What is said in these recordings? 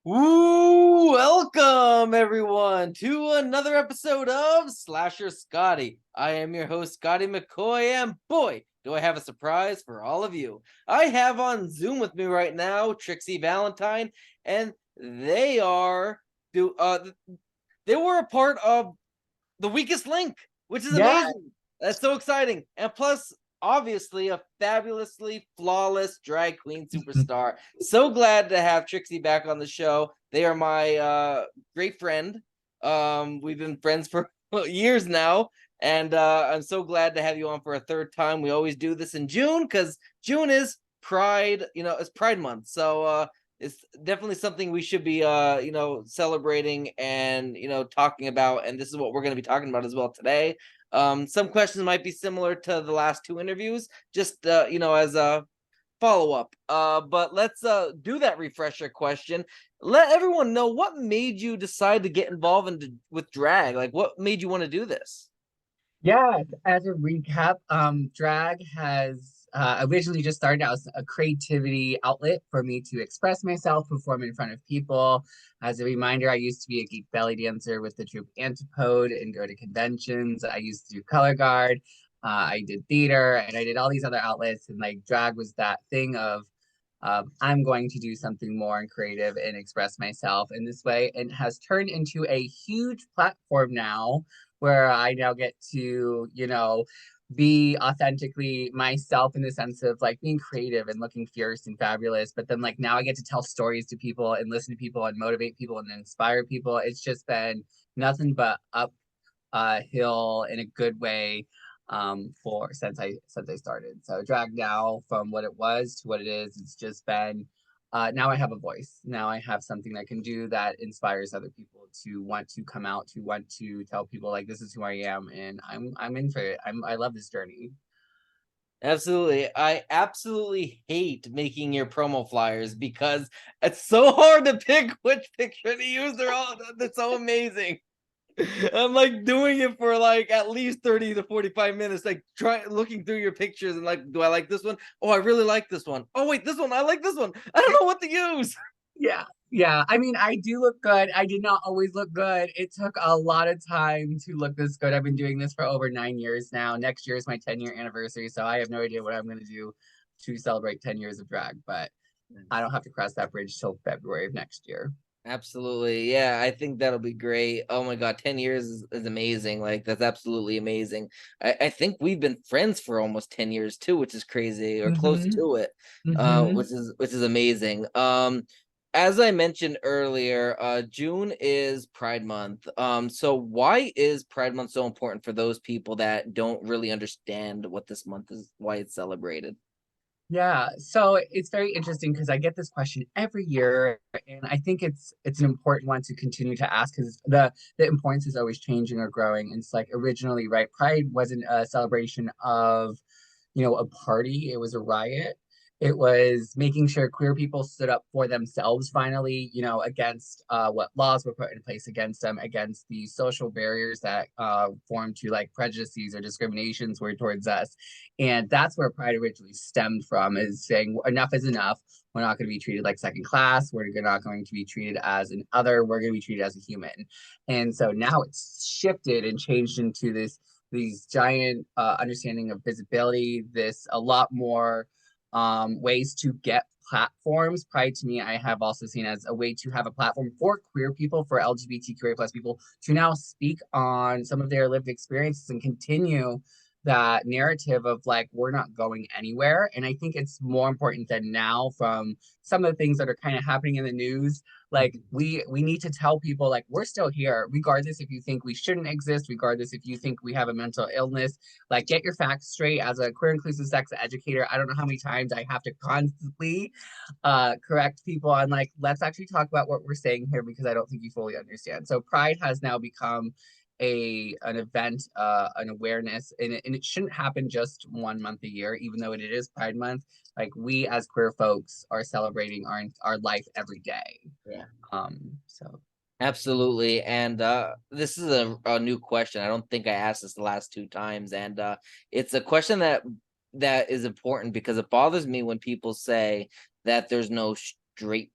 Ooh, welcome everyone to another episode of Slasher Scotty. I am your host, Scotty McCoy, and boy, do I have a surprise for all of you. I have on Zoom with me right now Trixy Valentine, and they are do they were a part of the weakest link, which is Yeah, amazing. That's so exciting. And plus, obviously, a fabulously flawless drag queen superstar. So glad to have Trixie back on the show. They are my great friend. We've been friends for years now. And I'm so glad to have you on for a third time. We always do this in June because June is Pride, it's Pride Month. So it's definitely something we should be celebrating and talking about, and this is what we're going to be talking about as well today. Some questions might be similar to the last two interviews, just as a follow-up, but let's do that refresher question. Let everyone know what made you decide to get involved with drag. Like, what made you want to do this? yeah. As a recap, drag has originally just started out as a creativity outlet for me to express myself, perform in front of people. As a reminder, I used to be a geek belly dancer with the troupe Antipode and go to conventions. I used to do color guard. I did theater and I did all these other outlets. And like drag was that thing of I'm going to do something more and creative and express myself in this way, and has turned into a huge platform now where I now get to, be authentically myself in the sense of like being creative and looking fierce and fabulous. But then, like, now I get to tell stories to people and listen to people and motivate people and inspire people. It's just been nothing but up hill in a good way for since I started. So drag now from what it was to what it is, it's just been now I have a voice. Now I have something I can do that inspires other people to want to come out, to want to tell people like this is who I am, and I'm in for it. I love this journey. Absolutely. I absolutely hate making your promo flyers because it's so hard to pick which picture to use. They're so amazing. I'm like doing it for like at least 30 to 45 minutes, like try looking through your pictures and like, do I like this one? Oh, I really like this one. Oh, wait, this one, I like this one. I don't know what to use. Yeah. Yeah. I mean, I do look good. I did not always look good. It took a lot of time to look this good. I've been doing this for over 9 years now. Next year is my 10-year anniversary. So I have no idea what I'm going to do to celebrate 10 years of drag, but I don't have to cross that bridge till February of next year. Absolutely. Yeah, I think that'll be great. Oh my God, 10 years is amazing. Like, that's absolutely amazing. I think we've been friends for almost 10 years too, which is crazy, or close Mm-hmm. to it, Mm-hmm. which is amazing. As I mentioned earlier, June is Pride Month. So why is Pride Month so important for those people that don't really understand what this month is, why it's celebrated? Yeah, so it's very interesting because I get this question every year, and I think it's an important one to continue to ask because the importance is always changing or growing. And it's like originally, right? Pride wasn't a celebration of, a party; it was a riot. It was making sure queer people stood up for themselves finally, against what laws were put in place against them, against the social barriers that form to like prejudices or discriminations were towards us. And that's where pride originally stemmed from, is saying enough is enough. We're not going to be treated like second class. We're not going to be treated as an other. We're going to be treated as a human. And so now it's shifted and changed into these giant understanding of visibility, this a lot more ways to get platforms. Pride to me, I have also seen as a way to have a platform for queer people, for LGBTQA plus people to now speak on some of their lived experiences and continue that narrative of like we're not going anywhere. And I think it's more important than now from some of the things that are kind of happening in the news. Like we need to tell people like we're still here, regardless if you think we shouldn't exist, regardless if you think we have a mental illness. Like get your facts straight. As a queer inclusive sex educator, I don't know how many times I have to constantly correct people on like let's actually talk about what we're saying here because I don't think you fully understand. So pride has now become an event, an awareness, and it shouldn't happen just 1 month a year, even though it is Pride Month. Like we as queer folks are celebrating our life every day. Yeah. So Absolutely. And this is a new question. I don't think I asked this the last two times. And it's a question that is important because it bothers me when people say that there's no straight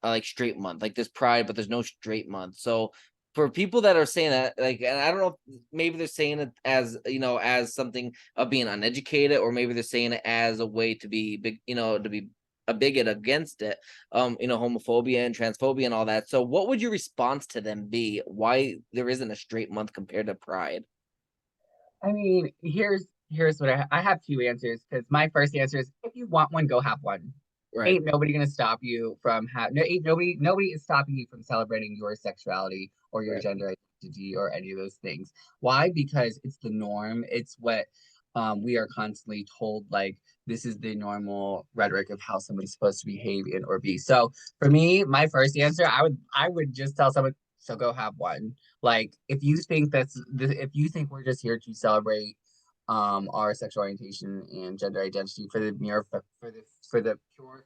like straight month. Like there's Pride, but there's no straight month. So for people that are saying that, like, and I don't know, if maybe they're saying it as as something of being uneducated, or maybe they're saying it as a way to be big, to be a bigot against it, homophobia and transphobia and all that. So what would your response to them be? Why there isn't a straight month compared to Pride? I mean, here's what I have two answers because my first answer is if you want one, go have one. Right. Ain't nobody gonna stop you from no, ain't nobody is stopping you from celebrating your sexuality or your Right. gender identity or any of those things. Why? Because it's the norm. It's what we are constantly told, like this is the normal rhetoric of how somebody's supposed to behave in or be. So for me, my first answer, I would just tell someone, so go have one. Like if you think we're just here to celebrate our sexual orientation and gender identity for the pure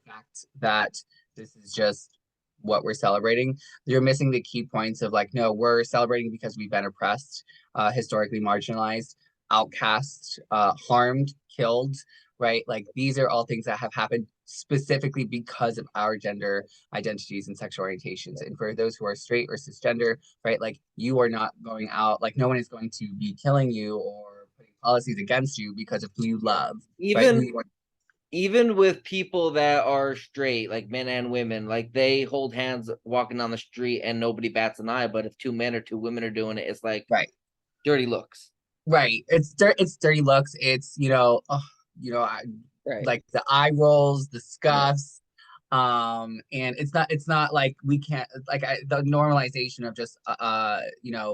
fact that this is just what we're celebrating, you're missing the key points of like, no, we're celebrating because we've been oppressed, historically marginalized, outcast, harmed, killed, right? Like these are all things that have happened specifically because of our gender identities and sexual orientations. And for those who are straight or cisgender, right, like you are not going out, like no one is going to be killing you or putting policies against you because of who you love, right? Who Even you want. even with people that are straight, like men and women, like they hold hands walking down the street and nobody bats an eye. But if two men or two women are doing it, it's like Right. dirty looks. Right. It's dirty looks. It's, I, Right. like the eye rolls, the Yeah. scuffs. And it's not like we can't like the normalization of just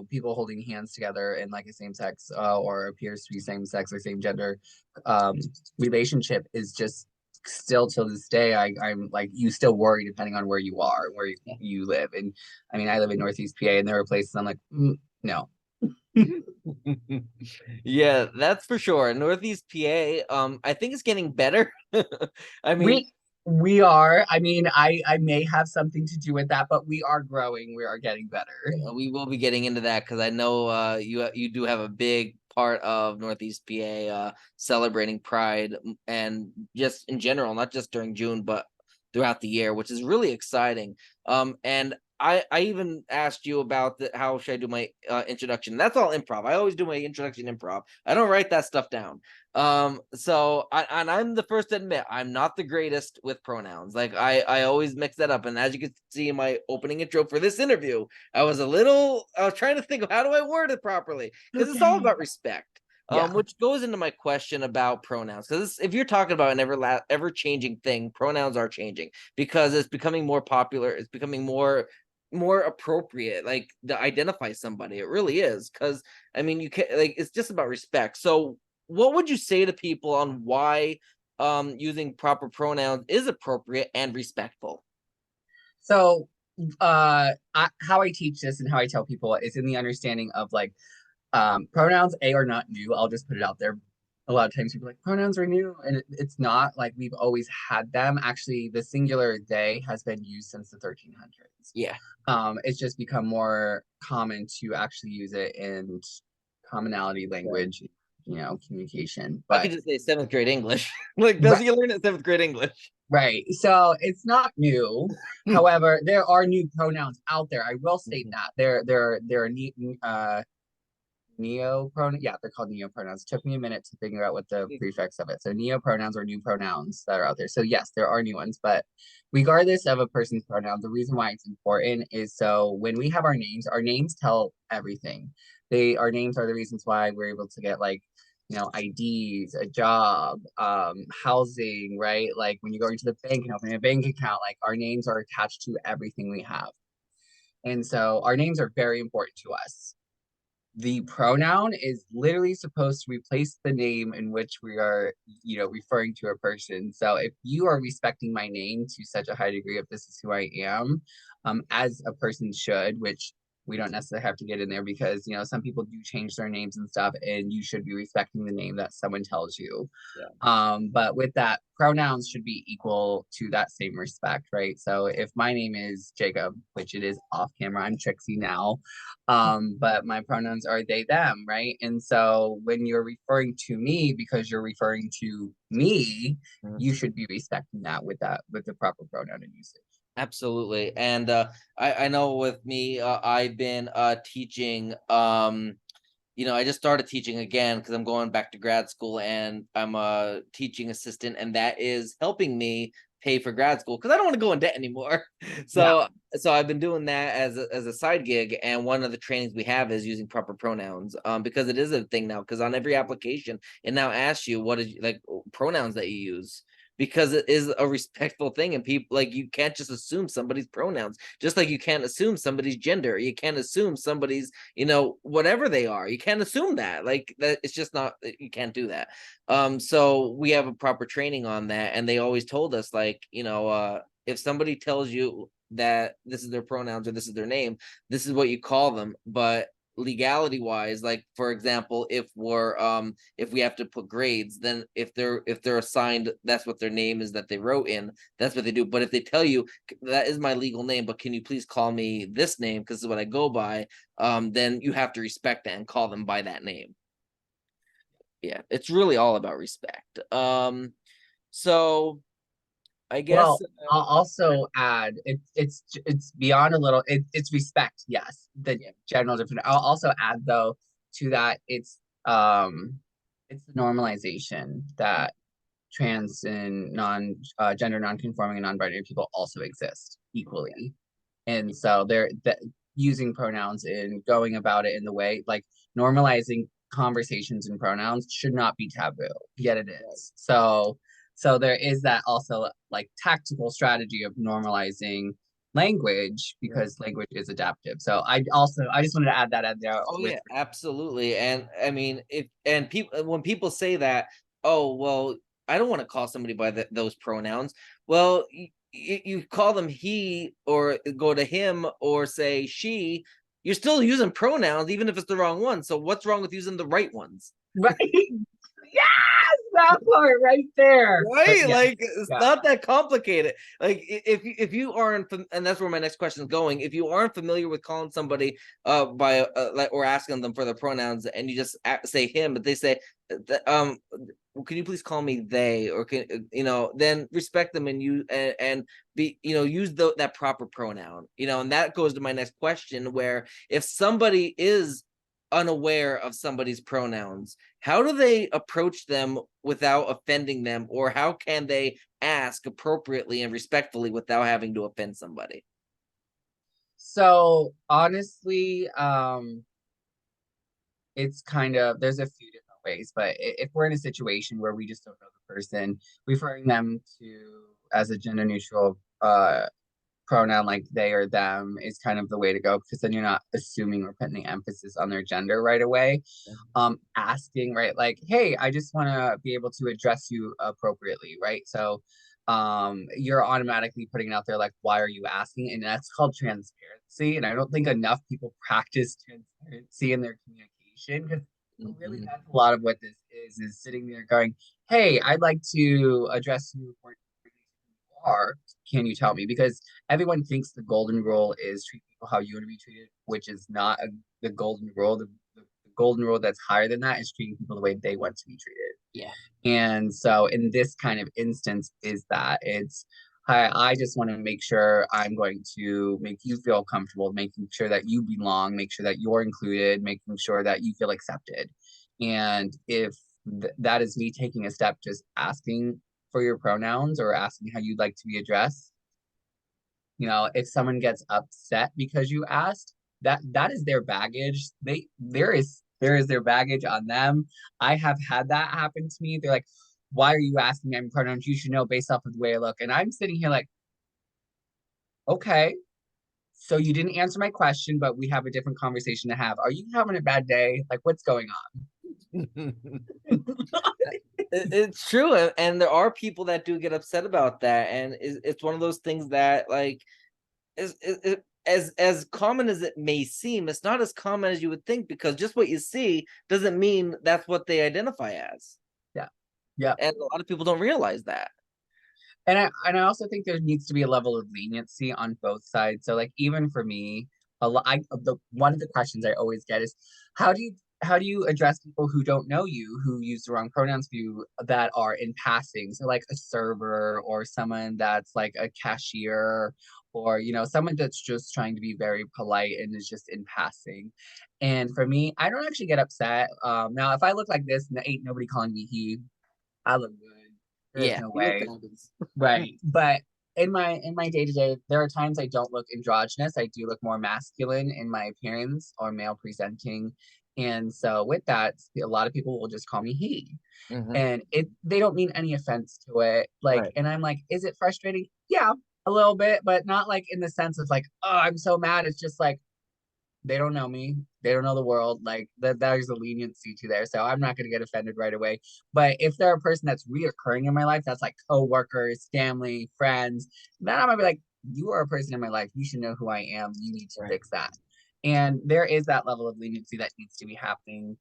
people holding hands together in like a same sex or appears to be same sex or same gender um relationship is just still till this day I'm like you still worry depending on where you are, where you live. And I mean I live in Northeast PA and there are places I'm like no. Yeah, that's for sure. Northeast PA, I think it's getting better. I mean, We are. I mean, I may have something to do with that, but we are growing. We are getting better. we will be getting into that because I know you do have a big part of Northeast PA celebrating Pride, and just in general, not just during June, but throughout the year, which is really exciting. And I even asked you about how should I do my introduction. That's all improv. I always do my introduction improv. I don't write that stuff down. So I'm the first to admit I'm not the greatest with pronouns. Like I always mix that up. And as you can see in my opening intro for this interview, I was trying to think of how do I word it properly, because it's all Okay. about respect. Yeah. Which goes into my question about pronouns. Because if you're talking about an ever changing thing, pronouns are changing because it's becoming more popular. It's becoming more appropriate, like to identify somebody. It really is. Because I mean, you can't, like, it's just about respect. So what would you say to people on why using proper pronouns is appropriate and respectful? So, how I teach this and how I tell people is in the understanding of like pronouns are not new. I'll just put it out there. A lot of times people are like pronouns are new, and it's not. Like we've always had them. Actually, the singular they has been used since the 1300s. Yeah, It's just become more common to actually use it in commonality language, communication. I could But just say seventh grade English. Like that's right, what you learn at seventh grade English. right. So it's not new. However, there are new pronouns out there. I will state Mhm. that there are neo pronoun. Yeah, they're called neo pronouns. It took me a minute to figure out what the prefix of it. So neo pronouns or new pronouns that are out there. So yes, there are new ones, but regardless of a person's pronoun, the reason why it's important is so when we have our names tell everything. Our names are the reasons why we're able to get like IDs, a job, housing, right? Like when you go into the bank and opening a bank account, like our names are attached to everything we have. And so our names are very important to us. The pronoun is literally supposed to replace the name in which we are, referring to a person. So if you are respecting my name to such a high degree of this is who I am, as a person should, which we don't necessarily have to get in there because some people do change their names and stuff, and you should be respecting the name that someone tells you. Yeah. But with that, pronouns should be equal to that same respect, right? So if my name is Jacob, which it is off camera, I'm Trixie now, but my pronouns are they, them, right? And so when you're referring to me because you're referring to me, Mhm. you should be respecting that with the proper pronoun and usage. Absolutely. And I know with me, I've been teaching. I just started teaching again because I'm going back to grad school, and I'm a teaching assistant, and that is helping me pay for grad school because I don't want to go in debt anymore. Yeah. So I've been doing that as a side gig, and one of the trainings we have is using proper pronouns, because it is a thing now, because on every application it now asks you what is like pronouns that you use, because it is a respectful thing, and people, like, you can't just assume somebody's pronouns, just like you can't assume somebody's gender, you can't assume somebody's, whatever they are, you can't assume that, like, that it's just not, you can't do that. So we have a proper training on that, and they always told us, like, if somebody tells you that this is their pronouns or this is their name, this is what you call them. But legality wise, like, for example, if we have to put grades, then if they're assigned, that's what their name is that they wrote in, that's what they do. But if they tell you that is my legal name, but can you please call me this name because this is what I go by, then you have to respect that and call them by that name. Yeah, it's really all about respect. So I guess, Well, I'll also add it's beyond a little it's respect, yes, the yeah. general different. I'll also add though to that it's the normalization that trans and non gender non-conforming and non-binary people also exist equally. And so they're using pronouns and going about it in the way like normalizing conversations and pronouns should not be taboo, yet it is. So there is that also like tactical strategy of normalizing language Yeah. because language is adaptive. So I just wanted to add that in there Oh with yeah, absolutely. And I mean, if and people when people say that, oh well, I don't want to call somebody by those pronouns. Well, you call them he, or go to him, or say she. You're still using pronouns, even if it's the wrong one. So what's wrong with using the right ones? right. Yes, that part right there. But Right? yeah, Like, it's yeah. not that complicated. Like, if you aren't, and that's where my next question is going. If you aren't familiar with calling somebody by like, or asking them for their pronouns, and you just say him, but they say, well, can you please call me they, or can then respect them, and you and be use that proper pronoun, and that goes to my next question, where if somebody is unaware of somebody's pronouns, how do they approach them without offending them, or how can they ask appropriately and respectfully without having to offend somebody? So honestly, it's kind of there's a few different ways, but if we're in a situation where we just don't know the person, referring them to as a gender neutral pronoun like they or them is kind of the way to go because then you're not assuming or putting the emphasis on their gender right away. Asking, right, like, hey, I just want to be able to address you appropriately, right? So you're automatically putting it out there like, why are you asking? And that's called transparency. And I don't think enough people practice transparency in their communication because really Mhm. that's a lot of what this is sitting there going, hey, I'd like to address you for are, can you tell me? Because everyone thinks the golden rule is treat people how you want to be treated, which is not the golden rule. The golden rule that's higher than that is treating people the way they want to be treated. Yeah. And so in this kind of instance is that it's I just want to make sure I'm going to make you feel comfortable, making sure that you belong, make sure that you're included, making sure that you feel accepted. And if that is me taking a step, just asking for your pronouns or asking how you'd like to be addressed. If someone gets upset because you asked, that is their baggage. There is their baggage on them. I have had that happen to me. They're like, why are you asking me my pronouns? You should know based off of the way I look. And I'm sitting here like, okay, so you didn't answer my question, but we have a different conversation to have. Are you having a bad day? Like, what's going on? It's true, and there are people that do get upset about that, and it's one of those things that, like, as common as it may seem, it's not as common as you would think, because just what you see doesn't mean that's what they identify as, Yeah. Yeah. and a lot of people don't realize that. And I also think there needs to be a level of leniency on both sides. So like even for me, a lot the one of the questions I always get is how do you address people who don't know you, who use the wrong pronouns for you that are in passing? So like a server or someone that's like a cashier or someone that's just trying to be very polite and is just in passing. And for me, I don't actually get upset. Now if I look like this, ain't nobody calling me he. I look good. There's Yeah, no you look way. fabulous. Right. But in my day-to-day, there are times I don't look androgynous. I do look more masculine in my appearance or male presenting. And so with that, a lot of people will just call me he. Hmm. And they don't mean any offense to it. Like, Right. and I'm like, is it frustrating? Yeah, a little bit, but not like in the sense of like, oh, I'm so mad. It's just like they don't know me. They don't know the world. Like there's a leniency to there. So I'm not gonna get offended right away. But if they're a person that's reoccurring in my life, that's like coworkers, family, friends, then I'm gonna be like, you are a person in my life. You should know who I am. You need to Right. fix that. And there is that level of leniency that needs to be happening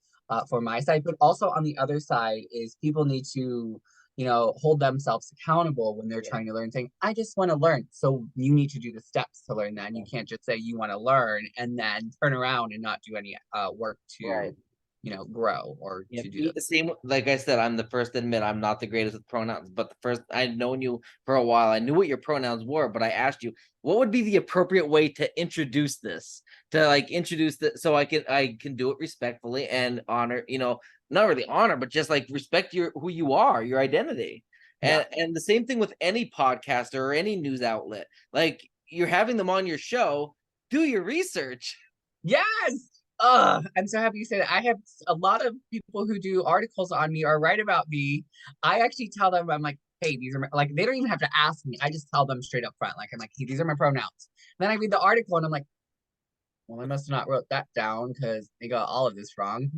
for my side. But also on the other side is people need to hold themselves accountable when they're Yeah. trying to learn things. I just want to learn. So you need to do the steps to learn that. And you can't just say you want to learn and then turn around and not do any work Right. to, grow or Yeah, to do me that. the same. Like I said, I'm the first to admit I'm not the greatest with pronouns. But the first I'd known you for a while, I knew what your pronouns were. But I asked you what would be the appropriate way to introduce this, to like introduce that, so I can do it respectfully and honor. Not really honor, but just like respect who you are, your identity. Yeah. And the same thing with any podcaster or any news outlet. Like you're having them on your show, do your research. Yes. I'm so happy you said that. I have a lot of people who do articles on me or write about me. I actually tell them, I'm like, hey, these are like, they don't even have to ask me. I just tell them straight up front. Like, I'm like, hey, these are my pronouns. Then I read the article and I'm like, well, I must have not wrote that down because they got all of this wrong.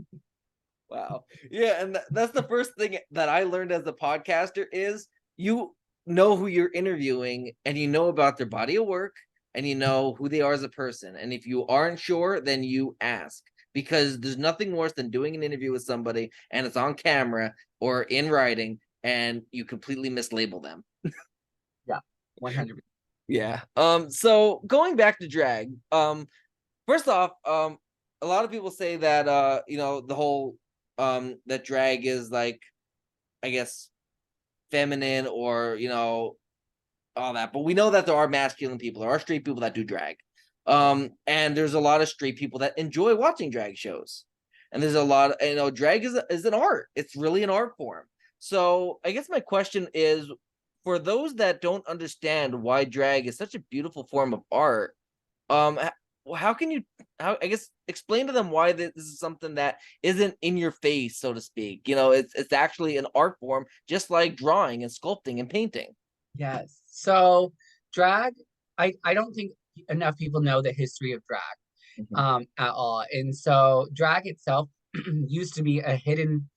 Wow. Yeah, and that's the first thing that I learned as a podcaster is you know who you're interviewing and you know about their body of work and you know who they are as a person. And if you aren't sure, then you ask because there's nothing worse than doing an interview with somebody and it's on camera or in writing and you completely mislabel them. Yeah, 100%. Yeah. So going back to drag, first off, a lot of people say that the whole that drag is like, I guess, feminine or all that, but we know that there are masculine people, there are straight people that do drag. And there's a lot of straight people that enjoy watching drag shows. And there's a lot of, drag is an art. It's really an art form. So I guess my question is for those that don't understand why drag is such a beautiful form of art, how can you, how I guess, explain to them why this is something that isn't in your face, so to speak. It's actually an art form, just like drawing and sculpting and painting. Yes. So drag, I don't think enough people know the history of drag Mhm. at all. And so drag itself used to be a hidden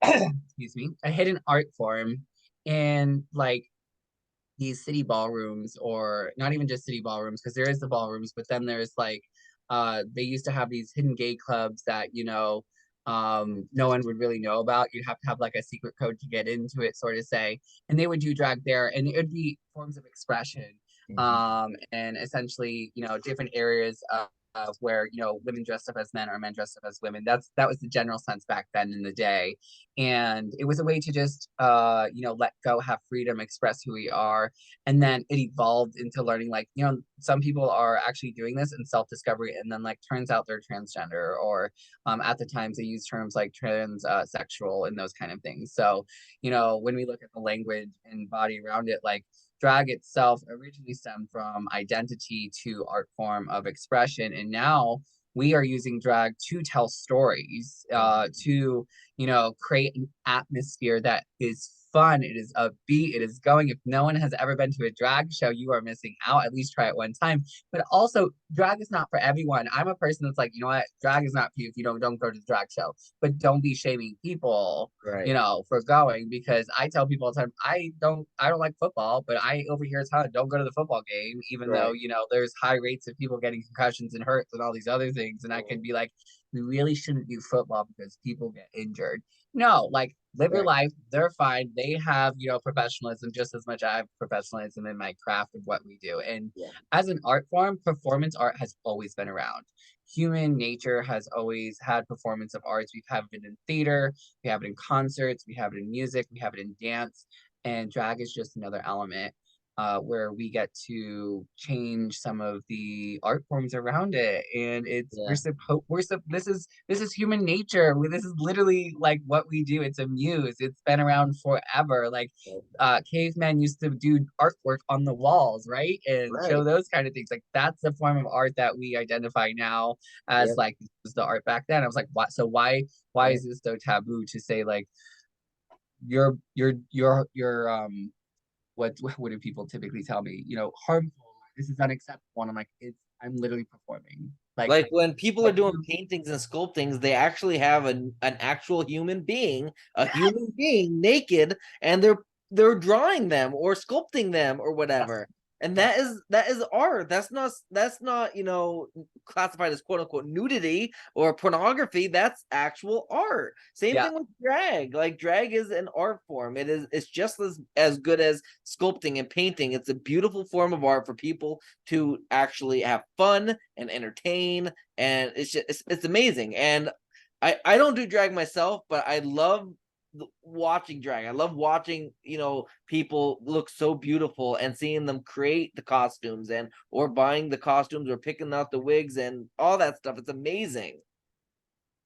excuse me, a hidden art form in like these city ballrooms, or not even just city ballrooms because there is the ballrooms, but then there's like they used to have these hidden gay clubs that no one would really know about. You'd have to have like a secret code to get into it, sort of say. And they would do drag there and it would be forms of expression, Mhm. and essentially different areas of where women dressed up as men or men dressed up as women. That was the general sense back then in the day, and it was a way to just let go, have freedom, express who we are. And then it evolved into learning, like some people are actually doing this in self-discovery, and then like turns out they're transgender, or at the times they use terms like trans sexual and those kind of things. So when we look at the language and body around it, like drag itself originally stemmed from identity to art form of expression, and now we are using drag to tell stories, to create an atmosphere that is fun. It is upbeat. It is going. If no one has ever been to a drag show, you are missing out. At least try it one time. But also, drag is not for everyone. I'm a person that's like, you know what, drag is not for you if you don't go to the drag show. But don't be shaming people, Right. for going, because I tell people all the time, I don't like football, but I overhear a ton, don't go to the football game, even though Right. there's high rates of people getting concussions and hurts and all these other things. And I can Mhm. be like, we really shouldn't do football because people get injured. No, like live your Right. life. They're fine. They have, professionalism just as much as I have professionalism in my craft of what we do. And Yeah. as an art form, performance art has always been around. Human nature has always had performance of arts. We have it in theater, we have it in concerts, we have it in music, we have it in dance, and drag is just another element. where we get to change some of the art forms around it, and it's Yeah. this is human nature. This is literally like what we do. It's a muse. It's been around forever. Like cavemen used to do artwork on the walls, right, and show Right. those kind of things. Like that's the form of art that we identify now as Yep. like this was the art back then. I was like, what? So why Right. is this so taboo to say like your what do people typically tell me? You know, harmful. This is unacceptable. And I'm like, I'm literally performing. Like when people are Like doing paintings and sculptings, they actually have an actual human being naked, and they're drawing them or sculpting them or yes, whatever. And yes, that is art. That's not, classified as quote unquote nudity or pornography. That's actual art. Same yeah. thing with drag. Like drag is an art form. It's just as good as sculpting and painting. It's a beautiful form of art for people to actually have fun and entertain, and it's amazing. And I don't do drag myself, but I love watching drag. I love watching, people look so beautiful and seeing them create the costumes and or buying the costumes or picking out the wigs and all that stuff. It's amazing.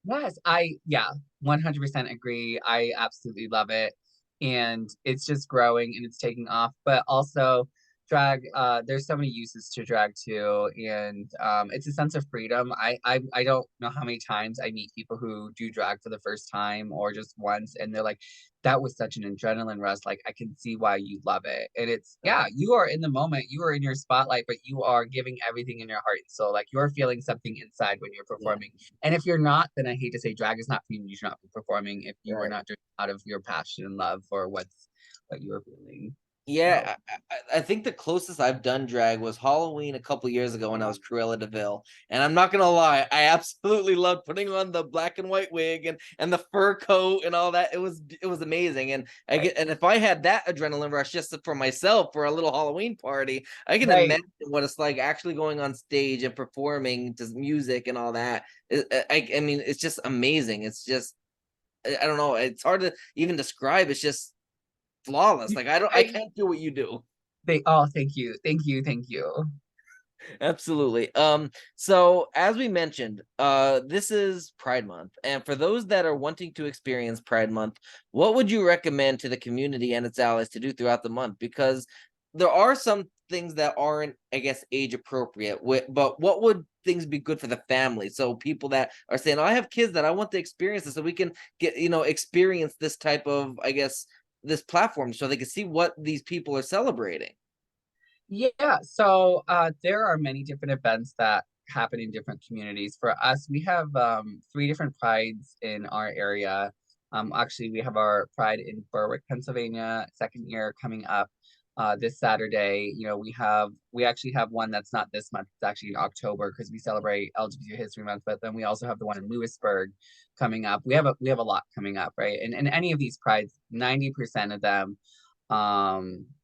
Yes, yeah, 100% agree. I absolutely love it. And it's just growing and it's taking off. But also drag, there's so many uses to drag too. And it's a sense of freedom. I don't know how many times I meet people who do drag for the first time or just once, and they're like, that was such an adrenaline rush. Like I can see why you love it. And it's yeah, you are in the moment, you are in your spotlight, but you are giving everything in your heart and soul. Like you're feeling something inside when you're Yeah, performing, and if you're not, then I hate to say drag is not for you. You should not be performing if you are right. not doing it out of your passion and love for what you are feeling. So Yeah, I think the closest I've done drag was Halloween a couple years ago when I was Cruella DeVille, and I'm not gonna lie, I absolutely loved putting on the black and white wig and the fur coat and all that. It was amazing, and right, and if I had that adrenaline rush just for myself for a little Halloween party, I can right. imagine what it's like actually going on stage and performing to music and all that. I mean, it's just amazing. It's just I don't know. It's hard to even describe. It's just flawless. Like I I can't do what you do. they oh thank you, thank you, thank you. Absolutely. So as we mentioned, this is Pride Month. And for those that are wanting to experience Pride Month, what would you recommend to the community and its allies to do throughout the month? Because there are some things that aren't, I guess, age appropriate. But what would things be good for the family? So people that are saying, oh, I have kids that I want to experience this, so we can get, experience this type of, I guess, this platform so they can see what these people are celebrating. Yeah, so there are many different events that happen in different communities. For us, we have three different prides in our area. Actually, we have our pride in Berwick, Pennsylvania, second year coming up this Saturday. You know, we actually have one that's not this month. It's actually in October because we celebrate LGBT History Month. But then we also have the one in Lewisburg coming up. We have a lot coming up, right? And any of these prides, 90% of them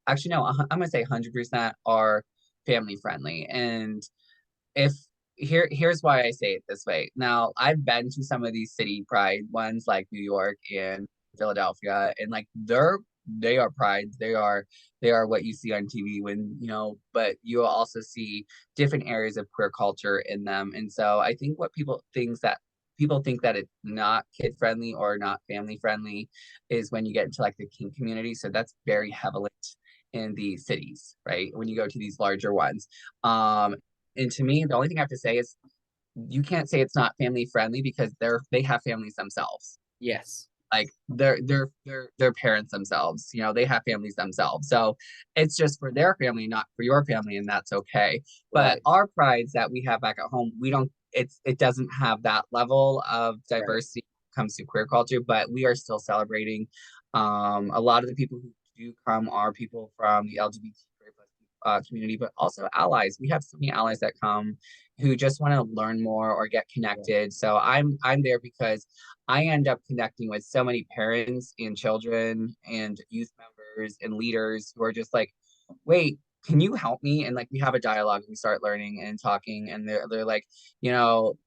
actually no, I'm gonna say 100% are family friendly. And if here's why I say it this way. Now, I've been to some of these city pride ones like New York and Philadelphia, and like they are prides. They are what you see on TV when, but you also see different areas of queer culture in them. And so I think what people think that it's not kid friendly or not family friendly is when you get into like the kink community. So that's very heavily in the cities, right? When you go to these larger ones. And to me, the only thing I have to say is you can't say it's not family friendly because they have families themselves. Yes. Like their parents themselves, they have families themselves. So it's just for their family, not for your family, and that's okay. But Right. our prides that we have back at home, we don't it doesn't have that level of Right. diversity when it comes to queer culture, but we are still celebrating. A lot of the people who do come are people from the LGBT community, but also allies. We have so many allies that come who just want to learn more or get Yeah. connected. So I'm there because I end up connecting with so many parents and children and youth members and leaders who are just like, wait, can you help me? And like we have a dialogue and we start learning and talking, and they're like, you know,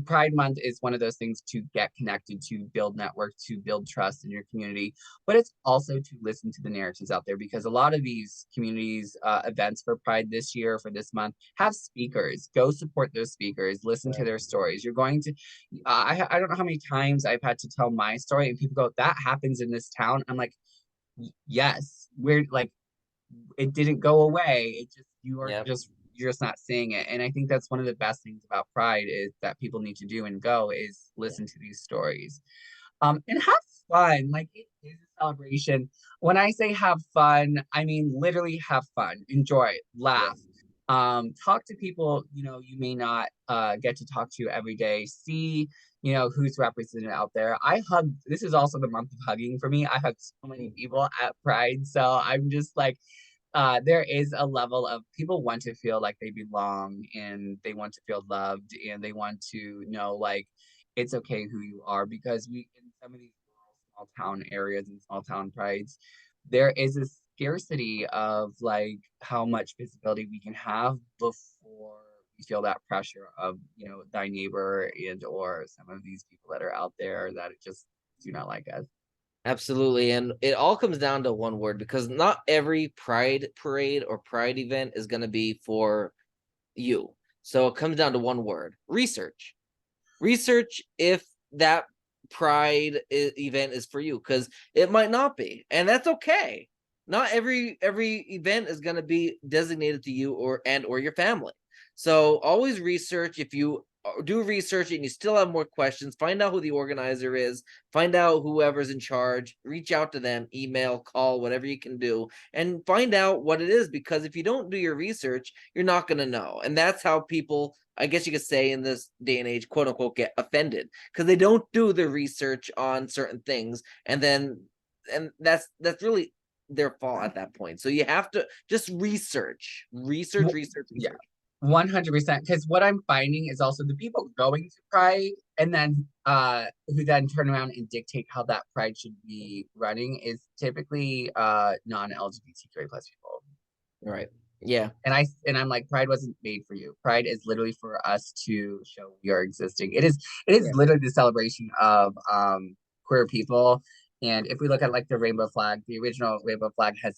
Pride Month is one of those things to get connected, to build network, to build trust in your community, but it's also to listen to the narratives out there because a lot of these communities events for Pride this year, for this month, have speakers. Go support those speakers, listen to their stories. You're going to, I don't know how many times I've had to tell my story and people go, that happens in this town. I'm like, yes, we're like, it didn't go away. It just Yep. you're just not seeing it. And I think that's one of the best things about Pride is that people need to do and go is listen to these stories. And have fun. Like it is a celebration. When I say have fun, I mean literally have fun, enjoy it, Yeah. laugh. Talk to people, you know, you may not get to talk to every day. See, you know, who's represented out there. I hug, this is also the month of hugging for me. I hug so many people at Pride. So I'm just like, there is a level of people want to feel like they belong and they want to feel loved and they want to know like it's okay who you are because we in some of these rural small town areas and small town prides there is a scarcity of like how much visibility we can have before we feel that pressure of you know thy neighbor and or some of these people that are out there that just do not like us. Absolutely. And it all comes down to one word because not every pride parade or pride event is going to be for you. So it comes down to one word: research. Research if that event is for you because it might not be. And that's okay. Not every event is going to be designated to you or your family. So always research. If you do research and you still have more questions, find out who the organizer is, find out whoever's in charge, reach out to them, email, call, whatever you can do, and find out what it is. Because if you don't do your research, you're not going to know. And that's how people, I guess you could say in this day and age, quote unquote, get offended because they don't do their research on certain things. And that's really their fault at that point. So you have to just research, research, research, Yeah, research. 100%. Because what I'm finding is also the people going to Pride and then who then turn around and dictate how that Pride should be running is typically non-LGBTQA plus people. Right. Yeah. And I'm like, Pride wasn't made for you. Pride is literally for us to show we are existing. It is Yeah. literally the celebration of queer people. And if we look at like the rainbow flag, the original rainbow flag has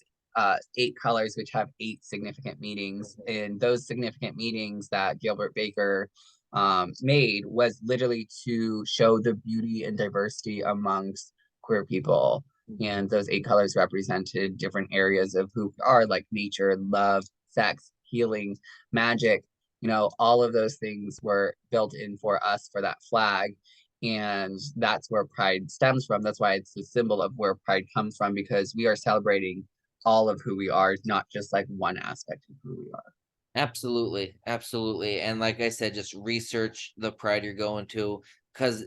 8 colors, which have 8 significant meanings. And those significant meanings that Gilbert Baker made was literally to show the beauty and diversity amongst queer people. And those 8 colors represented different areas of who we are, like nature, love, sex, healing, magic. You know, all of those things were built in for us for that flag. And that's where pride stems from. That's why it's the symbol of where pride comes from, because we are celebrating all of who we are, not just like one aspect of who we are. Absolutely, absolutely. And like I said, just research the pride you're going to because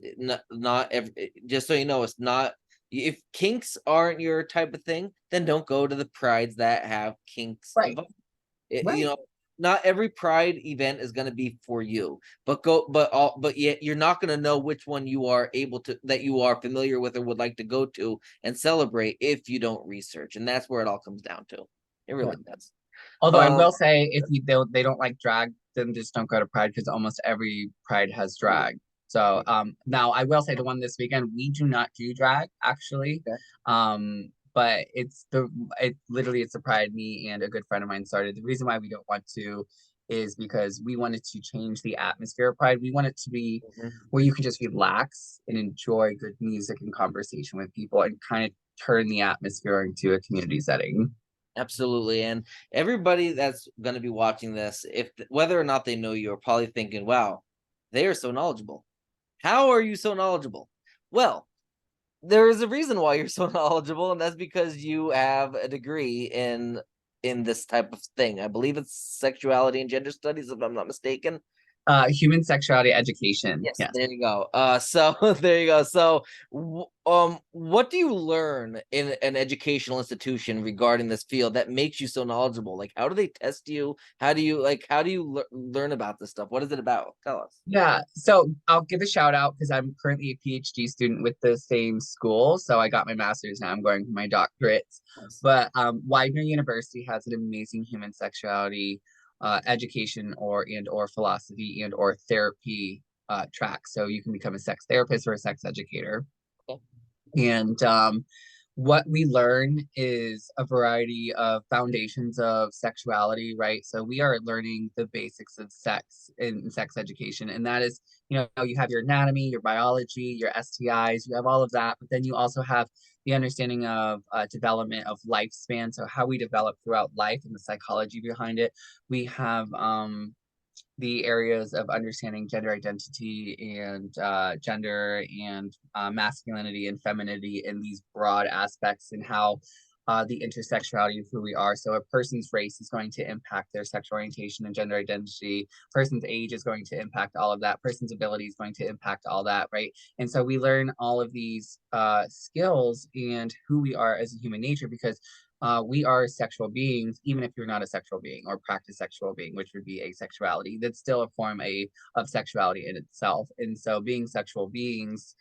not every, just so you know, it's not, if kinks aren't your type of thing, then don't go to the prides that have kinks Right, involved. You right. know, not every pride event is going to be for you, but yet you're not going to know which one you are able to, that you are familiar with or would like to go to and celebrate if you don't research. And that's where it all comes down to. It Yeah. really does. Although I Um, will say, if they don't like drag, then just don't go to Pride because almost every Pride has drag. So now I will say the one this weekend we do not do drag actually, but it literally it's a Pride me and a good friend of mine started. The reason why we don't want to is because we wanted to change the atmosphere of Pride. We want it to be where you can just relax and enjoy good music and conversation with people and kind of turn the atmosphere into a community setting. Absolutely. And everybody that's going to be watching this, if whether or not they know you, are probably thinking, wow, they are so knowledgeable. How are you so knowledgeable? Well, there is a reason why you're so knowledgeable, and that's because you have a degree in this type of thing. I believe it's sexuality and gender studies, if I'm not mistaken. Human sexuality education. Yes, Yes. there you go. So there you go. So, what do you learn in an educational institution regarding this field that makes you so knowledgeable? Like, how do they test you? How do you learn about this stuff? What is it about? Tell us. Yeah. So I'll give a shout out because I'm currently a PhD student with the same school. So I got my master's now. I'm going for my doctorate. Nice. But Widener University has an amazing human sexuality education or philosophy and or therapy tracks. So you can become a sex therapist or a sex educator. Okay. And what we learn is a variety of foundations of sexuality, right? So we are learning the basics of sex in sex education. And that is, you have your anatomy, your biology, your STIs, you have all of that. But then you also have the understanding of development of lifespan. So how we develop throughout life and the psychology behind it. We have the areas of understanding gender identity and gender and masculinity and femininity in these broad aspects, and how the intersectionality of who we are. So a person's race is going to impact their sexual orientation and gender identity. Person's age is going to impact all of that. Person's ability is going to impact all that, right? And so we learn all of these skills and who we are as a human nature, because we are sexual beings, even if you're not a sexual being or practice sexual being, which would be asexuality. That's still a form of sexuality in itself. And so being sexual beings,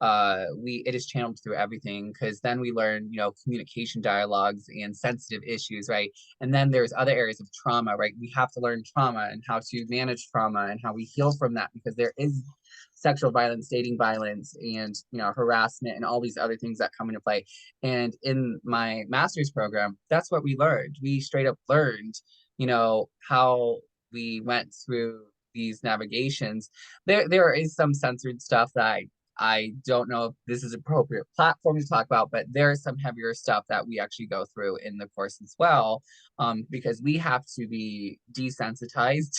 it is channeled through everything, because then we learn, communication dialogues and sensitive issues, right? And then there's other areas of trauma, right? We have to learn trauma and how to manage trauma and how we heal from that, because there is sexual violence, dating violence, and harassment, and all these other things that come into play. And in my master's program, that's what we learned. We straight up learned, how we went through these navigations. There is some censored stuff that I don't know if this is appropriate platform to talk about, but there is some heavier stuff that we actually go through in the course as well, because we have to be desensitized,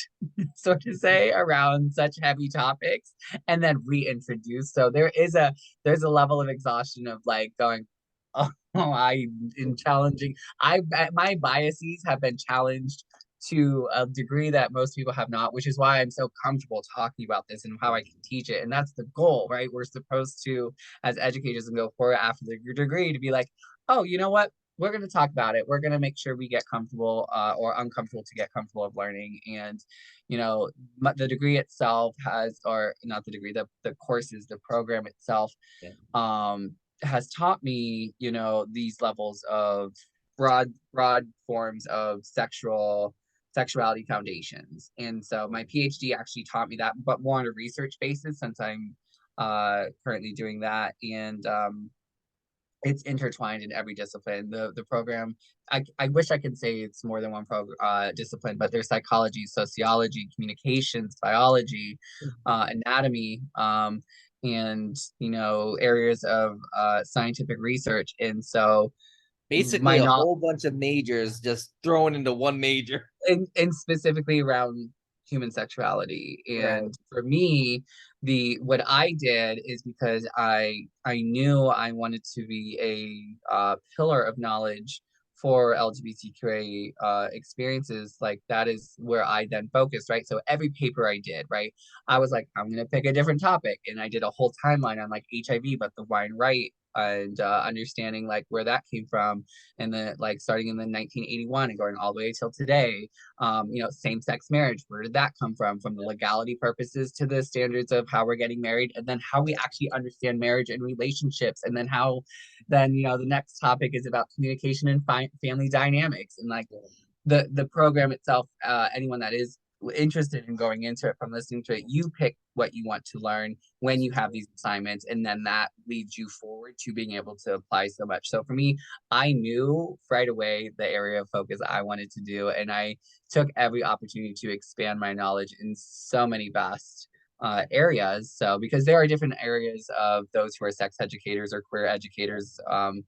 so to say, around such heavy topics, and then reintroduced. So there's a level of exhaustion of like going, oh, I in challenging. My biases have been challenged to a degree that most people have not, which is why I'm so comfortable talking about this and how I can teach it. And that's the goal, right? We're supposed to, as educators, and go forward after the degree to be like, oh, you know what? We're going to talk about it. We're going to make sure we get comfortable or uncomfortable to get comfortable of learning. And, the degree itself has, or not the degree, the courses, the program itself, has taught me, these levels of broad forms of sexuality foundations. And so my PhD actually taught me that, but more on a research basis, since I'm currently doing that. And it's intertwined in every discipline. The program, I wish I could say it's more than one discipline, but there's psychology, sociology, communications, biology, anatomy, and areas of scientific research. And so Basically my a not whole bunch of majors just thrown into one major. and specifically around human sexuality. Right. And for me, the what I did is because I knew I wanted to be a pillar of knowledge for LGBTQA experiences. Like that is where I then focused, right? So every paper I did, right, I was like, I'm gonna pick a different topic, and I did a whole timeline on like HIV, but the why and right, and understanding like where that came from, and then like starting in the 1981 and going all the way till today. Same-sex marriage, where did that come from the legality purposes to the standards of how we're getting married, and then how we actually understand marriage and relationships, and then how then the next topic is about communication and family dynamics, and like the program itself, anyone that is interested in going into it, from listening to it, you pick what you want to learn when you have these assignments, and then that leads you forward to being able to apply so much. So for me, I knew right away the area of focus I wanted to do, and I took every opportunity to expand my knowledge in so many vast areas. So because there are different areas of those who are sex educators or queer educators, and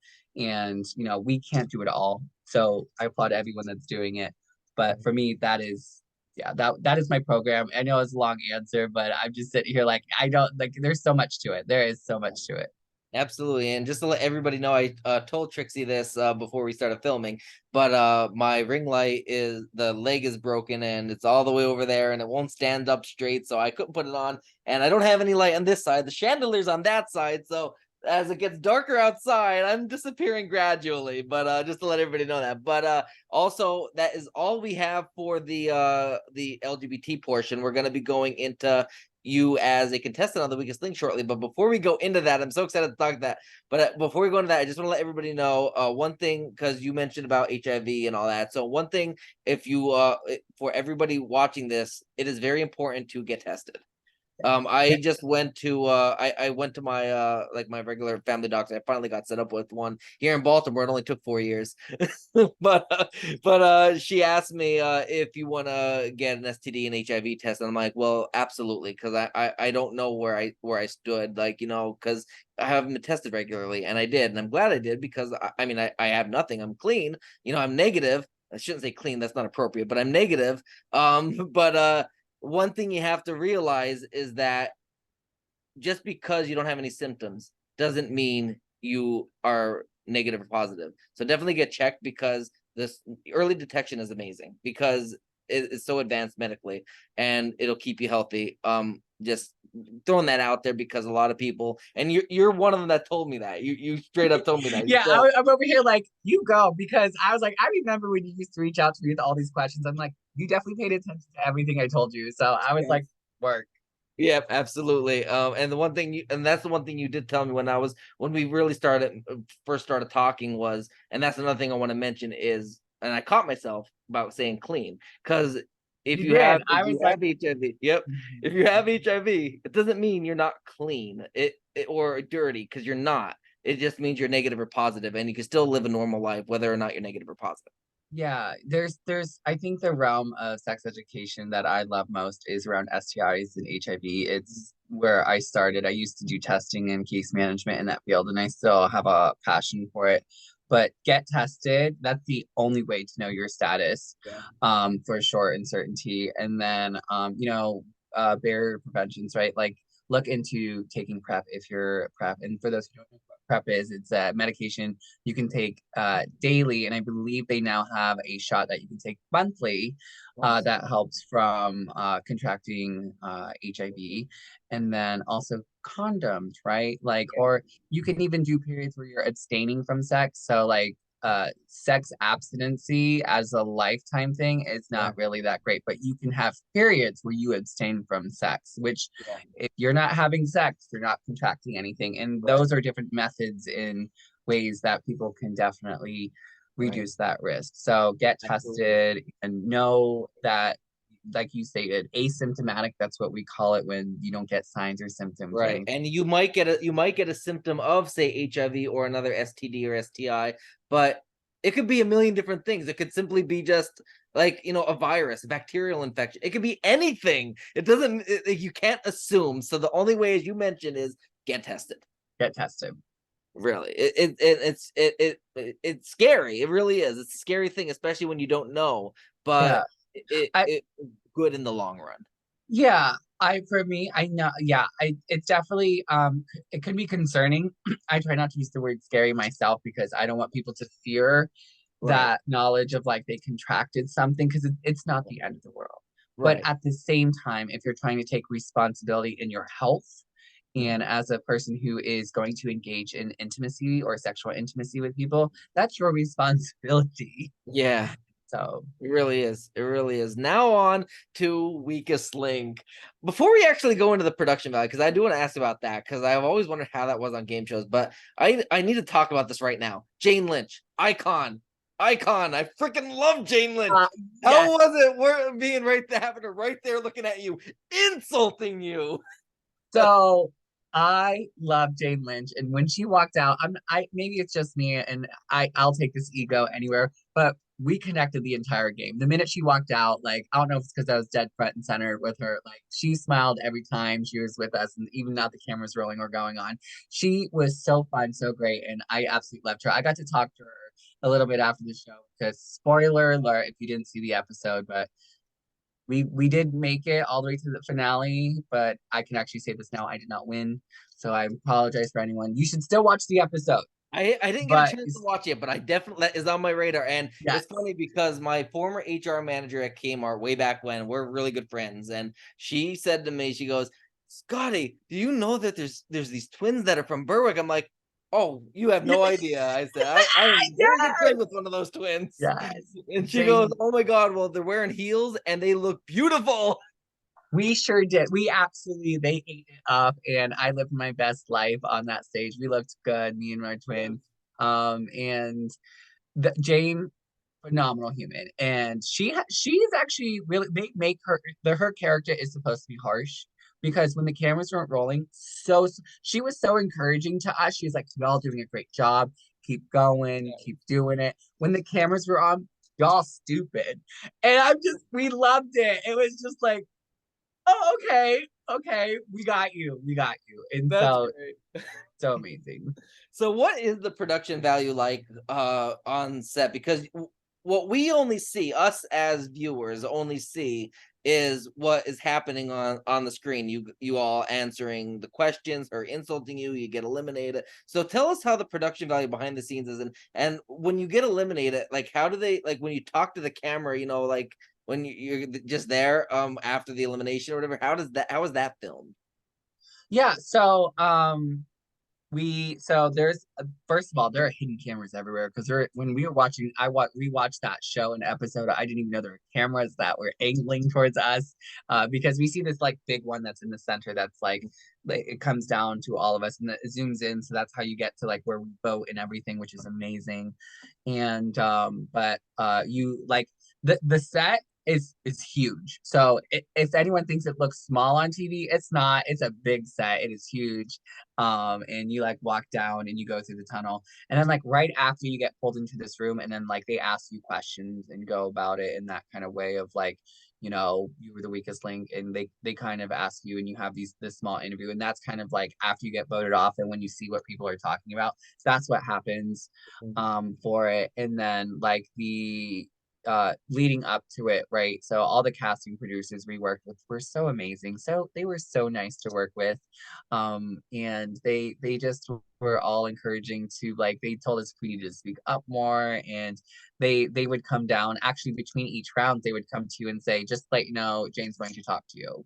we can't do it all. So I applaud everyone that's doing it. But for me, that is, yeah, that is my program. I know it's a long answer, but I'm just sitting here like, I don't like, there's so much to it. There is so much to it. Absolutely. And just to let everybody know, I told Trixie this before we started filming, but my ring light is, the leg is broken and it's all the way over there and it won't stand up straight. So I couldn't put it on, and I don't have any light on this side. The chandelier's on that side. So as it gets darker outside, I'm disappearing gradually, but just to let everybody know that. But also, that is all we have for the LGBT portion. We're going to be going into you as a contestant on the Weakest Link shortly. But before we go into that, I'm so excited to talk that. But before we go into that, I just want to let everybody know one thing, because you mentioned about HIV and all that. So one thing, if you for everybody watching this, it is very important to get tested. I just went to I went to my like my regular family doctor. I finally got set up with one here in Baltimore. It only took 4 years. but she asked me if you want to get an STD and HIV test, and I'm like, well, absolutely, because I don't know where I stood, like, because I haven't been tested regularly, and I did, and I'm glad I did, because I mean I have nothing. I'm clean. I'm negative. I shouldn't say clean. That's not appropriate, but I'm negative. But one thing you have to realize is that just because you don't have any symptoms doesn't mean you are negative or positive. So definitely get checked, because this early detection is amazing, because it's so advanced medically, and it'll keep you healthy. Just throwing that out there, because a lot of people, and you're one of them that told me that. You straight up told me that. You Yeah, said, I'm over here like, you go, because I was like, I remember when you used to reach out to me with all these questions. I'm like, you definitely paid attention to everything I told you. So I was like, work. yeah, absolutely. And the one thing and that's the one thing you did tell me when we really first started talking was, and that's another thing I want to mention is, and I caught myself about saying clean, because You did. if I you was like, have HIV, yep, if you have HIV, it doesn't mean you're not clean, or dirty, because you're not. It just means you're negative or positive, and you can still live a normal life whether or not you're negative or positive. yeah, there's I think the realm of sex education that I love most is around STIs and HIV. It's where I started. I used to do testing and case management in that field, and I still have a passion for it. But get tested. That's the only way to know your status, Yeah. for sure and certainty. And then, barrier preventions, right? Like look into taking PrEP if you're PrEP. And for those who don't know what PrEP is, it's a medication you can take daily, and I believe they now have a shot that you can take monthly Nice. that helps from contracting HIV, and then also condoms, right? Like, or you can even do periods where you're abstaining from sex. So, like, sex abstinency as a lifetime thing is Yeah. not really that great, but you can have periods where you abstain from sex, which Yeah. if you're not having sex, you're not contracting anything. And Right. those are different methods in ways that people can definitely Right. reduce that risk. So get Absolutely. tested and know that, like you stated, asymptomatic, that's what we call it when you don't get signs or symptoms. Right. And And you might get a symptom of, say, HIV or another STD or STI, but it could be a million different things. It could simply be just like, a virus, a bacterial infection. It could be anything. It doesn't you can't assume. So the only way, as you mentioned, is get tested. get tested. Really. It's scary. It really is. It's a scary thing, especially when you don't know, Yeah. but I it good in the long run. Yeah, for me, I know, yeah, it's definitely it can be concerning. I try not to use the word scary myself because I don't want people to fear Right. that knowledge of like they contracted something, because it's not the end of the world. But Right. at the same time, if you're trying to take responsibility in your health, and Mhm. as a person who is going to engage in intimacy or sexual intimacy with people, that's your responsibility. Yeah. So It really is. It really is. Now on to Weakest Link. Before we actually go into the production value, because I do want to ask about that, because I've always wondered how that was on game shows, but I need to talk about this right now. Jane Lynch, icon, icon. I freaking love Jane Lynch. uh, How yes. was it? We're being right there, having her right there, looking at you, insulting you. So I love Jane Lynch, and when she walked out, I maybe it's just me, and I'll take this ego anywhere, but we connected the entire game. The minute she walked out, like I don't know if it's because I was dead front and center with her, like she smiled every time she was with us, and even now the cameras rolling or going on, she was so fun, so great, and I absolutely loved her. I got to talk to her a little bit after the show because spoiler alert if you didn't see the episode, but we did make it all the way to the finale, but I can actually say this now. I did not win. So I apologize for anyone. You should still watch the episode. I didn't get a But chance to watch it, but I definitely is on my radar. And yes. it's funny because my former HR manager at Kmart way back when, we're really good friends, and she said to me, she goes, "Scotty, do you know that there's these twins that are from Berwick?" I'm like, "Oh, you have no idea." I said, I am very good Yes. friends with one of those twins. Yes. And she goes, Jane, "Oh my God, well, they're wearing heels and they look beautiful." we sure did. We absolutely they ate it up, and I lived my best life on that stage. We looked good, me and my Yeah. twin. And Jane, phenomenal human, and she's actually really, they make her, her character is supposed to be harsh, because when the cameras weren't rolling, so she was so encouraging to us. She was like, "Y'all doing a great job. Keep going, keep doing it." When the cameras were on, y'all stupid. And we loved it. It was just like, oh, okay, we got you. And That's so, great. so amazing. So what is the production value like on set? Because what we only see, us as viewers only see, is what is happening on the screen. You all answering the questions or insulting you get eliminated. So tell us how the production value behind the scenes is, and when you get eliminated, like how do they, like when you talk to the camera, like when you're just there after the elimination or whatever, how is that filmed? Yeah, so there's first of all, there are hidden cameras everywhere because when we were watching, rewatched that show and episode. I didn't even know there were cameras that were angling towards us, because we see this like big one that's in the center that's like it comes down to all of us and it zooms in, so that's how you get to like where we vote and everything, which is amazing. And but you like the set is huge. So if anyone thinks it looks small on TV, it's not. It's a big set. It is huge. And you like walk down and you go through the tunnel, and then like right after you get pulled into this room, and then like they ask you questions and go about it in that kind of way of like, you were the weakest link, and they kind of ask you, and you have this small interview, and that's kind of like after you get voted off and when you see what people are talking about. So that's what happens for it. And then like the leading up to it, right? So all the casting producers we worked with were so amazing. So they were so nice to work with. And they just were all encouraging to like they told us we needed to speak up more, and they would come down actually between each round. They would come to you and say, just let you know, Jane's going to talk to you,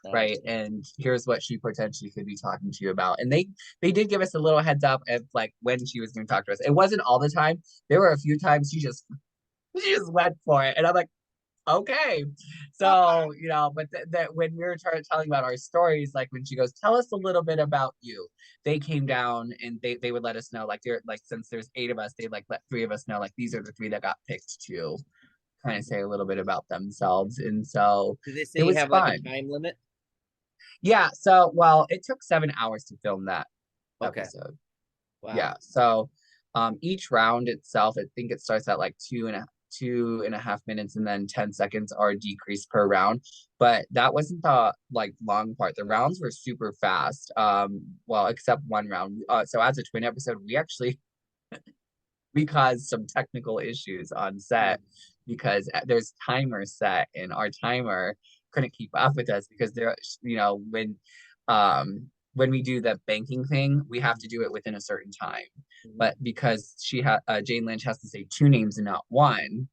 Nice. right? And here's what she potentially could be talking to you about. And they did give us a little heads up of like when she was going to talk to us. It wasn't all the time. There were a few times she just went for it. And I'm like, okay. So, but that when we were telling about our stories, like when she goes, tell us a little bit about you, they came down and they would let us know, like, they're like, since there's 8 of us, they'd like let 3 of us know, like, these are the 3 that got picked to kind of say a little bit about themselves. And so Did they say it you was have like a fun. time limit? Yeah. So, well, it took 7 hours to film that Okay. episode. Wow. Yeah. So each round itself, I think it starts at like 2.5 minutes, and then 10 seconds are decreased per round. But that wasn't the like long part. The rounds were super fast. Well, except one round. So as a twin episode, we caused some technical issues on set because there's timers set, and our timer couldn't keep up with us because there, when we do the banking thing, we have to do it within a certain time. But because Jane Lynch has to say 2 names and not one,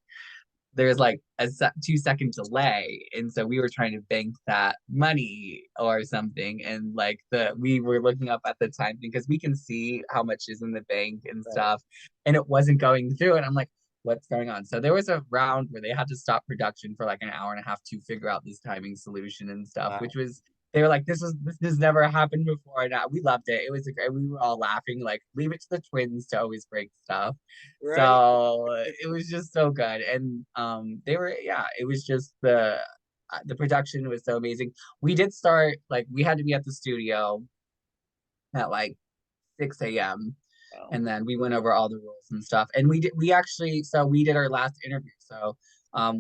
there's like a 2-second delay, and so we were trying to bank that money or something, and like we were looking up at the time because we can see how much is in the bank and stuff, and it wasn't going through, and I'm like, what's going on? So there was a round where they had to stop production for like an hour and a half to figure out this timing solution and stuff, Wow. which was, they were like, this has never happened before. And we loved it. It was great. We were all laughing, like, leave it to the twins to always break stuff. Right. So it was just so good. And they were, yeah, it was just the production was so amazing. We did start, like, we had to be at the studio at like 6 a.m. Wow. And then we went over all the rules and stuff. And we did our last interview. So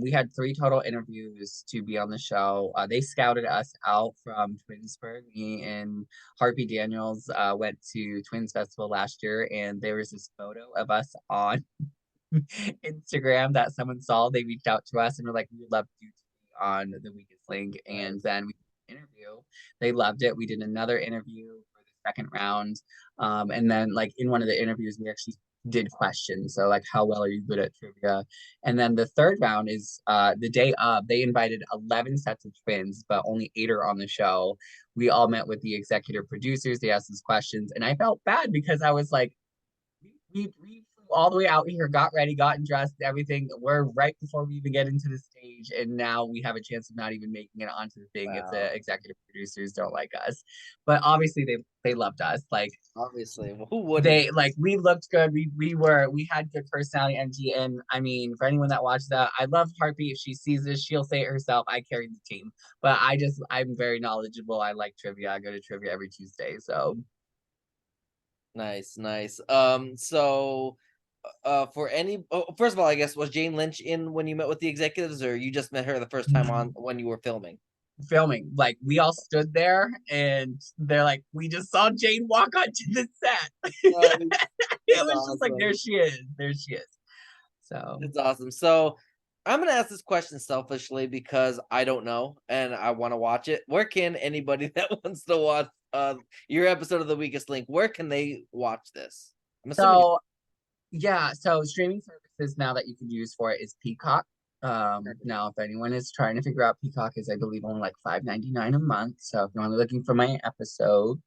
we had 3 total interviews to be on the show. They scouted us out from Twinsburg. Me and Harvey Daniels went to Twins Festival last year, and there was this photo of us on Instagram that someone saw. They reached out to us and were like, "We would love you to be on The Weakest Link." And Nice. then we did an interview. They loved it. We did another interview for the second round. And then like in one of the interviews, we actually did questions. So like, how well are you good at trivia? And then the third round is the day of. They invited 11 sets of twins, but only 8 are on the show. We all met with the executive producers. They asked us questions, and I felt bad because I was like, we all the way out here, got ready, gotten dressed, everything. We're right before we even get into the stage, and now we have a chance of not even making it onto the thing if Wow. the executive producers don't like us. But obviously they loved us. Like Obviously, well, who wouldn't? they like we looked good. We had good personality energy. And I mean, for anyone that watched that, I love Harpy. If she sees this, she'll say it herself. I carried the team. But I'm very knowledgeable. I like trivia. I go to trivia every Tuesday. So Nice, nice. So for any first of all, I guess was Jane Lynch in when you met with the executives, or you just met her the first time on when you were filming? filming. Like we all stood there and they're like, we just saw Jane walk onto the set. It It's was just like, there awesome. she is. There she is. So It's awesome. So I'm gonna ask this question selfishly because I don't know and I want to watch it. Where can anybody that wants to watch your episode of The Weakest Link, where can they watch this? I'm assuming so yeah, so streaming services now that you can use for it is Peacock. Now if anyone is trying to figure out Peacock is I believe only like $5.99 a month. So if you're only looking for my episode,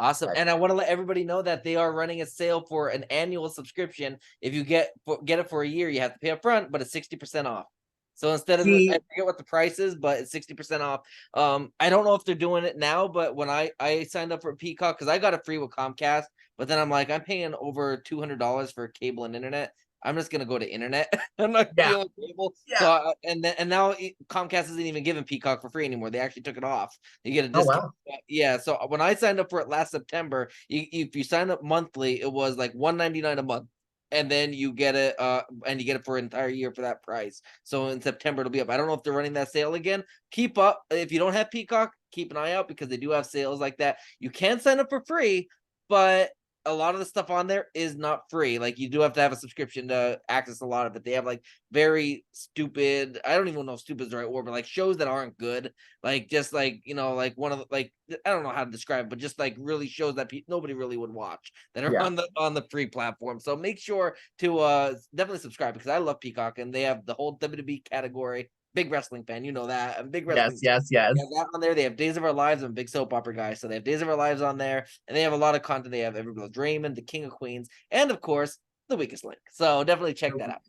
awesome. that, And I want to let everybody know that they are running a sale for an annual subscription. If you get it for a year, you have to pay up front, but it's 60% off. So instead of I see, forget what the price is, but it's 60% off. I don't know if they're doing it now, but when I signed up for Peacock because I got it free with Comcast, but then I'm like, I'm paying over $200 for cable and internet. I'm just gonna go to internet. I'm not yeah, dealing with cable. yeah. So and now Comcast isn't even giving Peacock for free anymore. They actually took it off. You get a Oh discount. wow. Yeah. So when I signed up for it last September, if you sign up monthly, it was like $199 a month. And then you get it, and you get it for an entire year for that price. So in September it'll be up. I don't know if they're running that sale again. Keep up. If you don't have Peacock, keep an eye out because they do have sales like that. You can sign up for free, but a lot of the stuff on there is not free. Like you do have to have a subscription to access a lot of it. They have like very stupid, I don't even know if stupid is the right word, but like shows that aren't good. Like just like, like one of the like I don't know how to describe it, but just like really shows that nobody really would watch that are Yeah. on the free platform. So make sure to definitely subscribe because I love Peacock and they have the whole WWE category. Big wrestling fan, you know that. I'm a big Yes, wrestling fan. yes, They have yes. that on there. They have Days of Our Lives. I'm a big soap opera guy, so they have Days of Our Lives on there, and they have a lot of content. They have Everybody Loves Raymond, The King of Queens, and of course, The Weakest Link. So definitely check that out.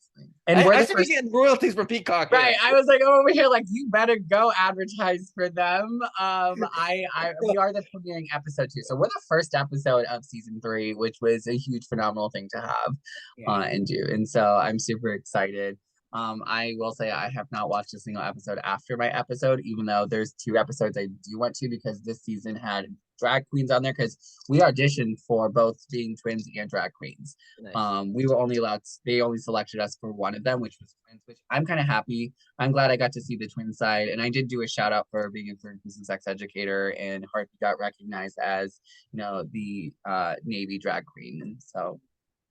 And I, we're I the should be first. getting royalties from Peacock Right. here. I was like over here, like, you better go advertise for them. We are the premiering episode too. So we're the first episode of season 3, which was a huge, phenomenal thing to have Yeah. and do. And so I'm super excited. I will say I have not watched a single episode after my episode, even though there's 2 episodes I do want to because this season had drag queens on there because we auditioned for both being twins and drag queens. Nice. We were only allowed they only selected us for one of them, which was twins, which I'm kind of happy. I'm glad I got to see the twin side. And I did do a shout out for being a third and sex educator, and Harvey got recognized as, the Navy drag queen. And so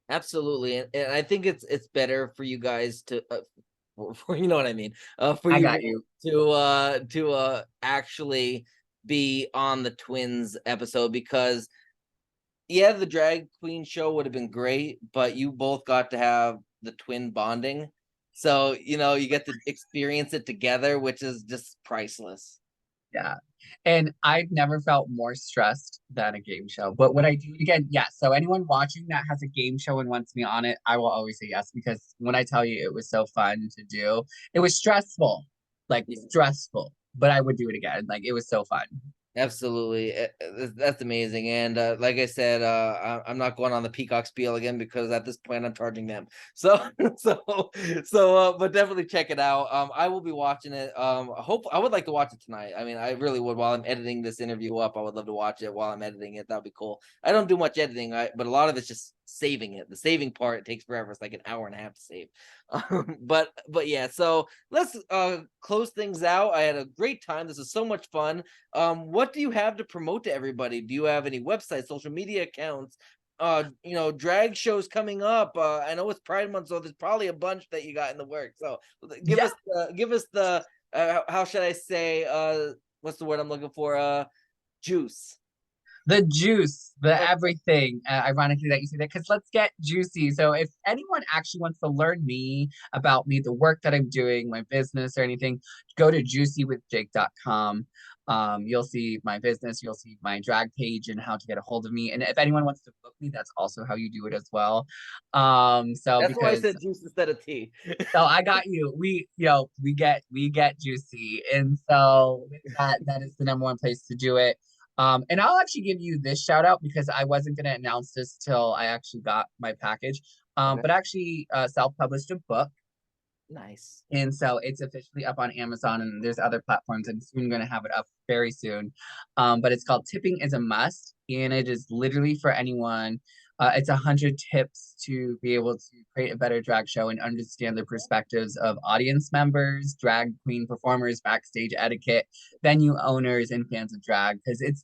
Absolutely, and I think it's better for you guys to, for you know what I mean, for I you got guys you. to actually be on the twins episode because yeah, the drag queen show would have been great, but you both got to have the twin bonding. So, you get to experience it together, which is just priceless. Yeah. And I've never felt more stressed than a game show. But would I do it again? Yes. So anyone watching that has a game show and wants me on it, I will always say yes because when I tell you it was so fun to do, it was stressful, like Yeah. stressful, but I would do it again. Like it was so fun. Absolutely. That's amazing. And like I said, I'm not going on the Peacock spiel again because at this point I'm charging them. So but definitely check it out. I will be watching it. I would like to watch it tonight. I mean, I really would while I'm editing this interview up. I would love to watch it while I'm editing it. That'd be cool. I don't do much editing, but a lot of it's just saving it. The saving part takes forever. It's like an hour and a half to save. But yeah, so let's close things out. I had a great time. This is so much fun. What do you have to promote to everybody? Do you have any websites, social media accounts, drag shows coming up? I know it's Pride Month, so there's probably a bunch that you got in the works. So Yeah. give us the how should I say what's the word I'm looking for? Juice. The juice, the Okay. everything. Ironically, that you say that because let's get juicy. So, if anyone actually wants to learn about me, the work that I'm doing, my business, or anything, go to juicywithjake.com. You'll see my business, you'll see my drag page and how to get a hold of me. And if anyone wants to book me, that's also how you do it as well. So That's why I because said juice instead of tea. so I got you. We get juicy. And so with that, that is the number one place to do it. And I'll actually give you this shout out because I wasn't gonna announce this till I actually got my package. Okay. But actually self-published a book. Nice. And so it's officially up on Amazon and there's other platforms. I'm soon going to have it up very soon. But it's called Tipping is a Must. And it is literally for anyone. It's 100 tips to be able to create a better drag show and understand the perspectives of audience members, drag queen performers, backstage etiquette, venue owners, and fans of drag. Because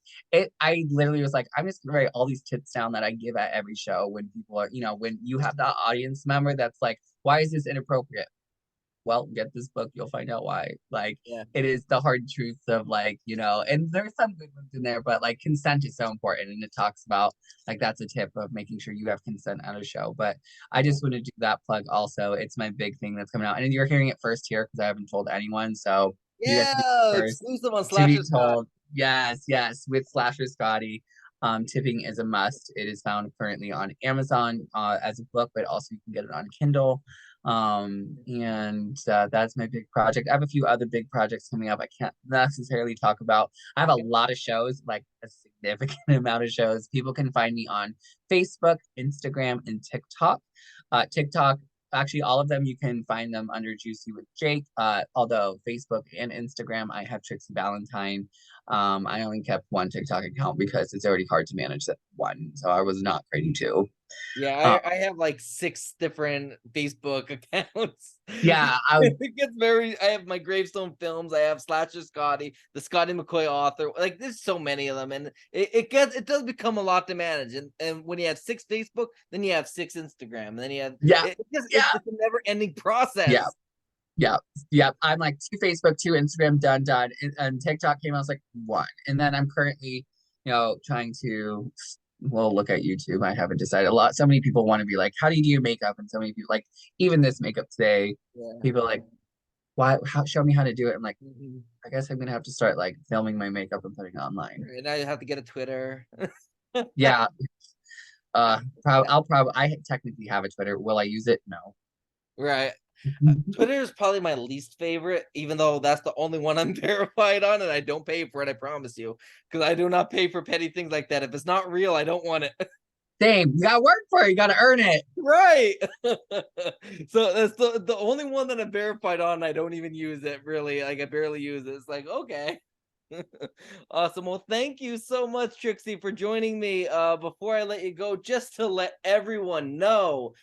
I literally was like, I'm just going to write all these tips down that I give at every show when people are, when you have that audience member that's like, why is this inappropriate? Well, get this book, you'll find out why. Like, Yeah. it is the hard truth of like, and there's some good ones in there, but like consent is so important. And it talks about like that's a tip of making sure you have consent at a show. But I just want to do that plug also. It's my big thing that's coming out. And you're hearing it first here because I haven't told anyone. So you get to be Yeah, first exclusive on to be Slasher Scott. told. Yes, yes, with Slasher Scotty. Tipping is a must. It is found currently on Amazon as a book, but also you can get it on Kindle. And that's my big project. I have a few other big projects coming up I can't necessarily talk about. I have a lot of shows, like a significant amount of shows. People can find me on Facebook, Instagram, and TikTok. TikTok, actually, all of them you can find them under Juicy with Jake. Although Facebook and Instagram, I have Trixy Valentine. I only kept one TikTok account because it's already hard to manage that one, so I was not creating two. Yeah, Uh, I have like 6 different Facebook accounts. yeah, It gets very. I have my Gravestone Films. I have Slasher Scotty, the Scotty McCoy author. Like there's so many of them, and it does become a lot to manage. And when you have 6 Facebook, then you have 6 Instagram, and then you have yeah, it's yeah, a never ending process. yeah. Yeah, yeah. I'm like 2 Facebook, 2 Instagram, done. And TikTok came out, I was like one. And then I'm currently, trying to well look at YouTube. I haven't decided a lot. So many people want to be like, how do you do your makeup? And so many people like even this makeup today, Yeah. people are like, why show me how to do it? I'm like, Mhm. I guess I'm gonna have to start like filming my makeup and putting it online. And now you have to get a Twitter. Yeah. I technically have a Twitter. Will I use it? No. Right. Twitter is probably my least favorite, even though that's the only one I'm verified on, and I don't pay for it. I promise you, because I do not pay for petty things like that. If it's not real, I don't want it. Same. You gotta work for it, you gotta earn it. Right. So that's the only one that I'm verified on. I don't even use it really. Like I barely use it. It's like okay. Awesome. Well, thank you so much, Trixie, for joining me. Before I let you go, just to let everyone know,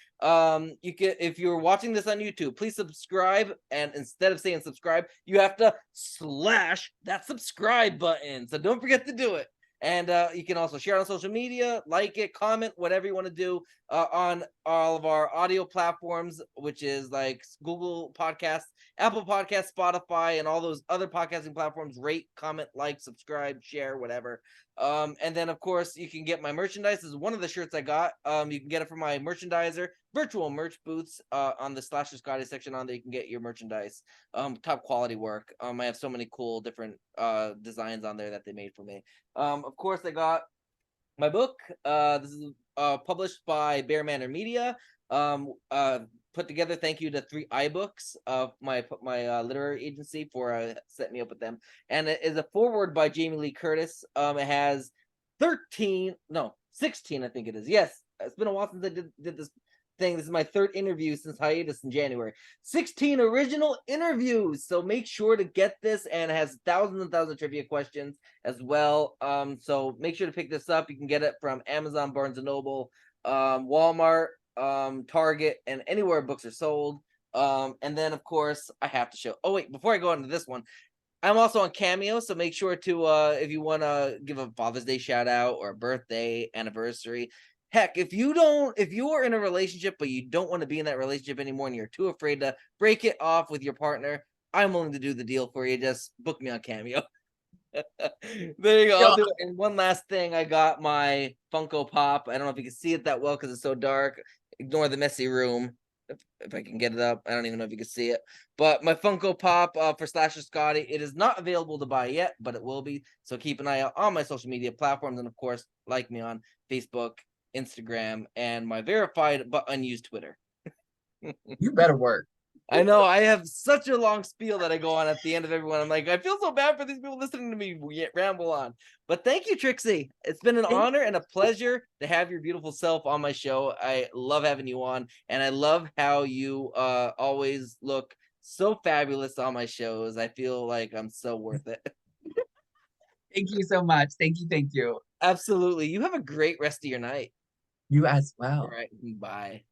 you can if you're watching this on YouTube, please subscribe. And instead of saying subscribe, you have to slash that subscribe button. So don't forget to do it. And you can also share on social media, like it, comment, whatever you want to do on all of our audio platforms, which is like Google Podcasts, Apple Podcasts, Spotify, and all those other podcasting platforms. Rate, comment, like, subscribe, share, whatever. And then, of course, you can get my merchandise. This is one of the shirts I got. You can get it from my merchandiser, virtual merch booths on the Slasher Scotty section on there. You can get your merchandise. Top quality work. I have so many cool different designs on there that they made for me. Of course, I got my book. This is published by Bear Manor Media. Put together. Thank you to 3 iBooks, my literary agency, for setting me up with them. And it is a foreword by Jamie Lee Curtis. It has 16, I think it is. Yes, it's been a while since I did this thing. This is my 3rd interview since hiatus in January. 16 original interviews. So make sure to get this, and it has thousands and thousands of trivia questions as well. So make sure to pick this up. You can get it from Amazon, Barnes and Noble, Walmart, Target, and anywhere books are sold. And then of course I have to show. Oh wait, before I go into this one, I'm also on Cameo, so make sure to if you want to give a Father's Day shout out or a birthday, anniversary. Heck, if you are in a relationship but you don't want to be in that relationship anymore and you're too afraid to break it off with your partner, I'm willing to do the deal for you. Just book me on Cameo. There you go. Yo, I'll do it. And one last thing, I got my Funko Pop. I don't know if you can see it that well because it's so dark. Ignore the messy room. if I can get it up. I don't even know if you can see it. But my Funko Pop for Slasher Scotty, it is not available to buy yet, but it will be. So keep an eye out on my social media platforms. And of course, like me on Facebook, Instagram, and my verified but unused Twitter. You better work. I know I have such a long spiel that I go on at the end of everyone. I'm like, I feel so bad for these people listening to me ramble on. But thank you, Trixie. It's been an honor and a pleasure to have your beautiful self on my show. I love having you on, and I love how you always look so fabulous on my shows. I feel like I'm so worth it. Thank you so much. Thank you. Thank you. Absolutely. You have a great rest of your night. You as All well. right. Bye.